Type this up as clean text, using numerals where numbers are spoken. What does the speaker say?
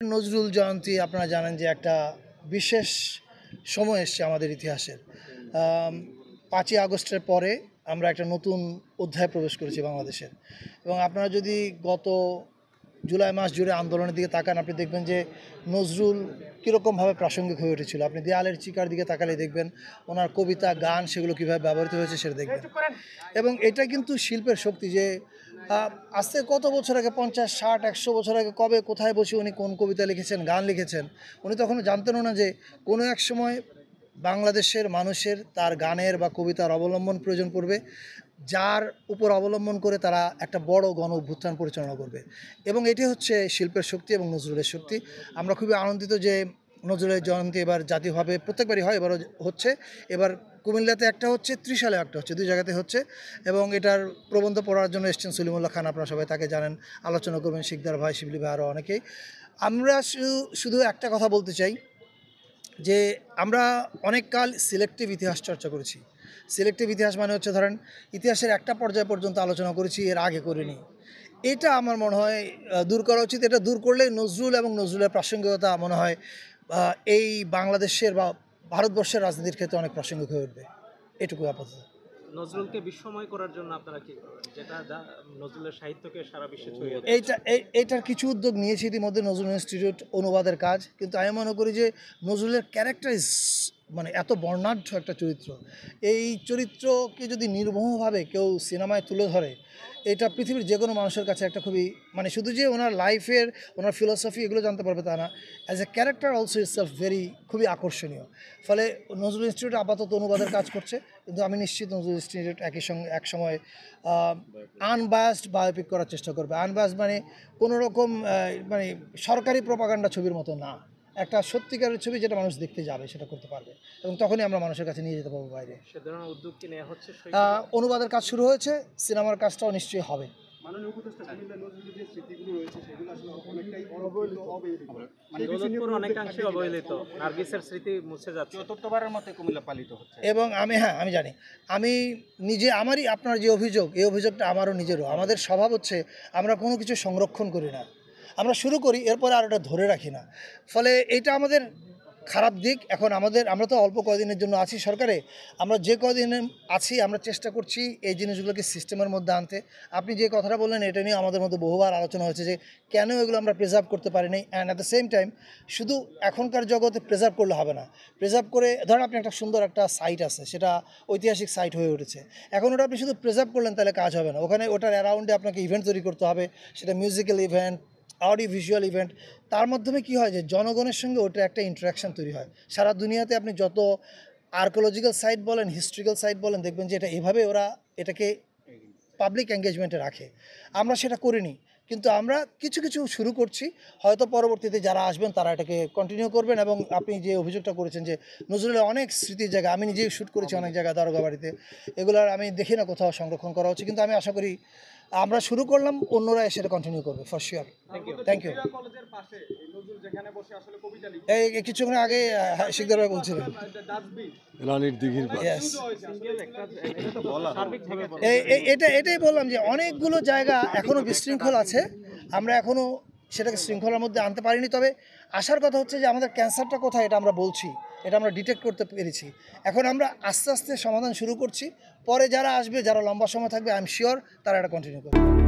নজরুল জয়ন্তী আপনারা জানেন যে একটা বিশেষ সময় এসছে আমাদের ইতিহাসের। ৫ই আগস্টের পরে আমরা একটা নতুন অধ্যায়ে প্রবেশ করেছি বাংলাদেশের। এবং আপনারা যদি গত জুলাই মাস জুড়ে আন্দোলনের দিকে তাকান, আপনি দেখবেন যে নজরুল কীরকমভাবে প্রাসঙ্গিক হয়ে উঠেছিল। আপনি দেয়ালের চিকার দিকে তাকালে দেখবেন ওনার কবিতা, গান সেগুলো কীভাবে ব্যবহৃত হয়েছে সেটা দেখবেন। এবং এটা কিন্তু শিল্পের শক্তি যে আজ থেকে কত বছর আগে, 50, 60, 100 বছর আগে কবে কোথায় বসে উনি কোন কবিতা লিখেছেন, গান লিখেছেন, উনি তখনও জানতেনও না যে কোনো এক সময় বাংলাদেশের মানুষের তার গানের বা কবিতার অবলম্বন প্রয়োজন পড়বে, যার উপর অবলম্বন করে তারা একটা বড় গণ অভ্যুত্থান পরিচালনা করবে। এবং এটি হচ্ছে শিল্পের শক্তি এবং নজরুলের শক্তি। আমরা খুবই আনন্দিত যে নজরুলের জয়ন্তী এবার জাতীয়ভাবে প্রত্যেকবারই হয়, এবারও হচ্ছে। এবার কুমিল্লাতে একটা হচ্ছে, ত্রিশালে একটা হচ্ছে, দুই জায়গাতে হচ্ছে। এবং এটার প্রবন্ধ পড়ার জন্য এসছেন সলিমুল্লাহ খান, আপনারা সবাই তাকে জানেন, আলোচনা করবেন শিকদার ভাই, শিবলি ভাই, আরও অনেকেই। আমরা শুধু একটা কথা বলতে চাই যে আমরা অনেক কাল সিলেক্টিভ ইতিহাস চর্চা করেছি। সিলেক্টিভ ইতিহাস মানে হচ্ছে ধরেন ইতিহাসের একটা পর্যায় পর্যন্ত আলোচনা করেছি, এর আগে করিনি। এটা আমার মনে হয় দূর করা উচিত। এটা দূর করলে নজরুল এবং নজরুলের প্রাসঙ্গিকতা মনে হয় এই বাংলাদেশের বা ভারতবর্ষের রাজনীতির ক্ষেত্রে অনেক প্রাসঙ্গিক হয়ে উঠবে। এটুকু আপাতত। নজরুলকে বিস্ময় করার জন্য আপনারা কি করবেন, যেটা নজরুলের সাহিত্যকে সারা বিশ্বে ছড়িয়ে দেয়? এইটার কিছু উদ্যোগ নিয়েছি ইতিমধ্যে, নজরুল ইনস্টিটিউট, অনুবাদের কাজ। কিন্তু আমি মনে করি যে নজরুলের ক্যারেক্টার মানে এত বর্ণাঢ্য একটা চরিত্র, এই চরিত্রকে যদি নির্মোহভাবে কেউ সিনেমায় তুলে ধরে, এটা পৃথিবীর যে কোনো মানুষের কাছে একটা খুবই, মানে শুধু যে ওনার লাইফের, ওনার ফিলোসফি এগুলো জানতে পারবে তা না, as a character also itself খুবই আকর্ষণীয়। ফলে নজরুল ইনস্টিটিউট আপাতত অনুবাদের কাজ করছে, কিন্তু আমি নিশ্চিত নজরুল ইনস্টিটিউট এক সময় আনবায়াসড বায়োপিক করার চেষ্টা করবে। আনবায়াসড মানে কোনো রকম মানে সরকারি প্রপাগান্ডা ছবির মতো না, একটা সত্যিকারের ছবি যেটা মানুষ দেখতে যাবে সেটা করতে পারবে, এবং তখনই আমরা মানুষের কাছে নিয়ে যেতে পারবো বাইরে। সে ধরনের উদ্যোগ কি নেওয়া হচ্ছে? অনুবাদের কাজ শুরু হয়েছে, সিনেমার কাজটাও নিশ্চয়ই হবে। অনেকাংশে অবহেলিত, নার্গিসের স্মৃতি মুছে যাচ্ছে। চতুর্থবারের মতো কুমিল্লা পালিত হচ্ছে। এবং আমি জানি, আমি নিজে, আমারই আপনার যে অভিযোগ, এই অভিযোগটা আমারও নিজেরও। আমাদের স্বভাব হচ্ছে আমরা কোনো কিছু সংরক্ষণ করি না, আমরা শুরু করি, এরপরে আর ওটা ধরে রাখি না। ফলে এইটা আমাদের খারাপ দিক। এখন আমরা তো অল্প কদিনের জন্য আছি সরকারে, আমরা যে কদিন আছি আমরা চেষ্টা করছি এই জিনিসগুলোকে সিস্টেমের মধ্যে আনতে। আপনি যে কথাটা বললেন এটা নিয়ে আমাদের মধ্যে বহুবার আলোচনা হয়েছে যে কেন এগুলো আমরা প্রিজার্ভ করতে পারিনি। And at the same time শুধু এখনকার জগতে প্রিজার্ভ করলে হবে না। প্রিজার্ভ করে ধরেন আপনি একটা সুন্দর একটা সাইট আছে, সেটা ঐতিহাসিক সাইট হয়ে উঠেছে, এখন ওটা আপনি শুধু প্রিজার্ভ করলেন তাহলে কাজ হবে না। ওখানে ওটার অ্যারাউন্ডে আপনাকে ইভেন্ট তৈরি করতে হবে, সেটা musical event, audio visual event. তার মাধ্যমে কী হয় যে জনগণের সঙ্গে ওটা একটা ইন্টারাকশান তৈরি হয়। সারা দুনিয়াতে আপনি যত আর্কোলজিক্যাল সাইট বলেন, হিস্ট্রিক্যাল সাইট বলেন, দেখবেন যে এটা এভাবে ওরা এটাকে পাবলিক এঙ্গেজমেন্টে রাখে। আমরা সেটা করিনি, কিন্তু আমরা কিছু কিছু শুরু করছি। হয়তো পরবর্তীতে যারা আসবেন তারা এটাকে কন্টিনিউ করবেন। এবং আপনি যে অভিযোগটা করেছেন যে নজরুলের অনেক স্মৃতির জায়গা, আমি নিজেই শ্যুট করেছি অনেক জায়গায়, দারোগা বাড়িতে, এগুলার আমি দেখি না কোথাও সংরক্ষণ করা হচ্ছে। কিন্তু আমি আশা করি আমরা শুরু করলাম, অন্যরা সেটা কন্টিনিউ করবে ফর শিওর। Thank you. এই কিছুক্ষণ আগে শিকদার ভাই বলছিলেন এটাই বললাম যে অনেকগুলো জায়গা এখনও বিশৃঙ্খল আছে, আমরা এখনও সেটাকে শৃঙ্খলার মধ্যে আনতে পারিনি। তবে আসার কথা হচ্ছে যে আমাদের ক্যান্সারটা কোথায় এটা আমরা বলছি, এটা আমরা ডিটেক্ট করতে পেরেছি। এখন আমরা আস্তে আস্তে সমাধান শুরু করছি, পরে যারা আসবে, যারা লম্বা সময় থাকবে, আই এম শিওর তারা এটা কন্টিনিউ করবে।